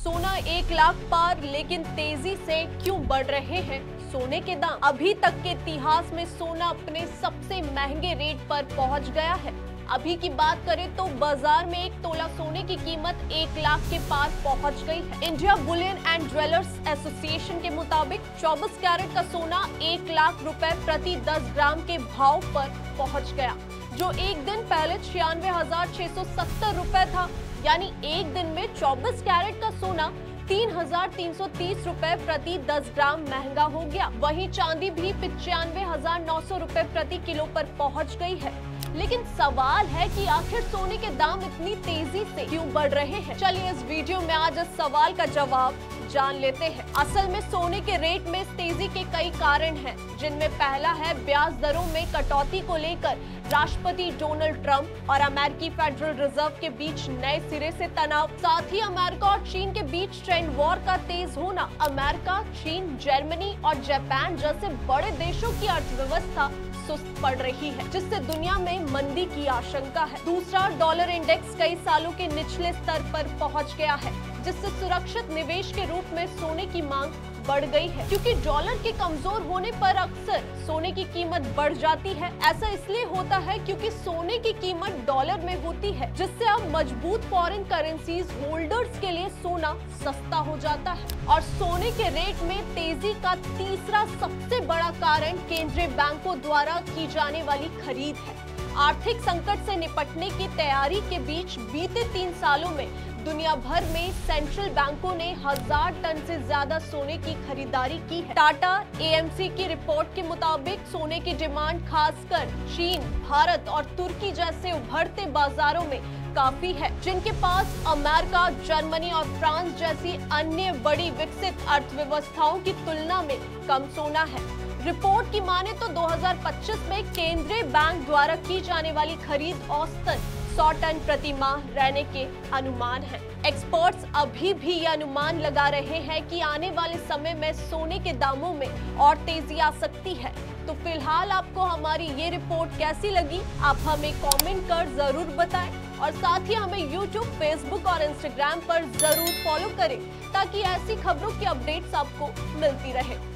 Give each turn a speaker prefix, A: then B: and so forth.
A: सोना 1 लाख पार, लेकिन तेजी से क्यों बढ़ रहे हैं सोने के दाम? अभी तक के इतिहास में सोना अपने सबसे महंगे रेट पर पहुंच गया है। अभी की बात करें तो बाजार में 1 तोला सोने की कीमत 1 लाख के पार पहुंच गई है। India Boolean and jewellers association के मुताबिक 24 कैरेट का सोना 1 लाख रुपए प्रति 10 ग्राम के भाव पर पहुंच गया, जो एक दिन पहले 96,670 रुपए था। यानी एक दिन में 24 कैरेट का सोना 3,330 रुपए प्रति 10 ग्राम महंगा हो गया। वहीं चांदी भी 95,900 रुपए प्रति किलो पर पहुंच गई है। लेकिन सवाल है कि आखिर सोने के दाम इतनी तेजी से क्यों बढ़ रहे हैं? चलिए इस वीडियो में आज इस सवाल का जवाब जान लेते हैं। असल में सोने के रेट में इस तेजी के कई कारण हैं, जिनमें पहला है ब्याज दरों में कटौती को लेकर राष्ट्रपति डोनाल्ड ट्रंप और अमेरिकी फेडरल रिजर्व के बीच नए सिरे से तनाव। साथ ही अमेरिका और चीन के बीच ट्रेड वॉर का तेज होना। अमेरिका, चीन, जर्मनी और जापान जैसे बड़े देशों की अर्थव्यवस्था सुस्त पड़ रही है, जिससे दुनिया में मंदी की आशंका है। दूसरा, डॉलर इंडेक्स कई सालों के निचले स्तर पर पहुंच गया है, जिससे सुरक्षित निवेश के रूप में सोने की मांग बढ़ गई है। क्योंकि डॉलर के कमजोर होने पर अक्सर सोने की कीमत बढ़ जाती है। ऐसा इसलिए होता है क्योंकि सोने की कीमत डॉलर में होती है, जिससे अब मजबूत फॉरेन करेंसीज होल्डर्स के लिए सोना सस्ता हो जाता है। और सोने के रेट में तेजी का तीसरा सबसे बड़ा कारण केंद्रीय बैंकों द्वारा की जाने वाली खरीद है। आर्थिक संकट से निपटने की तैयारी के बीच बीते 3 सालों में दुनिया भर में सेंट्रल बैंकों ने 1000 टन से ज्यादा सोने की खरीदारी की है। टाटा एएमसी की रिपोर्ट के मुताबिक सोने की डिमांड खासकर चीन, भारत और तुर्की जैसे उभरते बाजारों में काफी है, जिनके पास अमेरिका, जर्मनी और फ्रांस जैसी अन्य बड़ी विकसित अर्थव्यवस्थाओं की तुलना में कम सोना है। रिपोर्ट की माने तो 2025 में केंद्रीय बैंक द्वारा की जाने वाली खरीद औसतन 100 टन प्रति माह रहने के अनुमान है। एक्सपर्ट्स अभी भी ये अनुमान लगा रहे हैं कि आने वाले समय में सोने के दामों में और तेजी आ सकती है। तो फिलहाल आपको हमारी ये रिपोर्ट कैसी लगी, आप हमें कमेंट कर जरूर बताएं और साथ ही हमें YouTube, Facebook और Instagram पर जरूर फॉलो करें, ताकि ऐसी खबरों की अपडेट्स आपको मिलती रहे।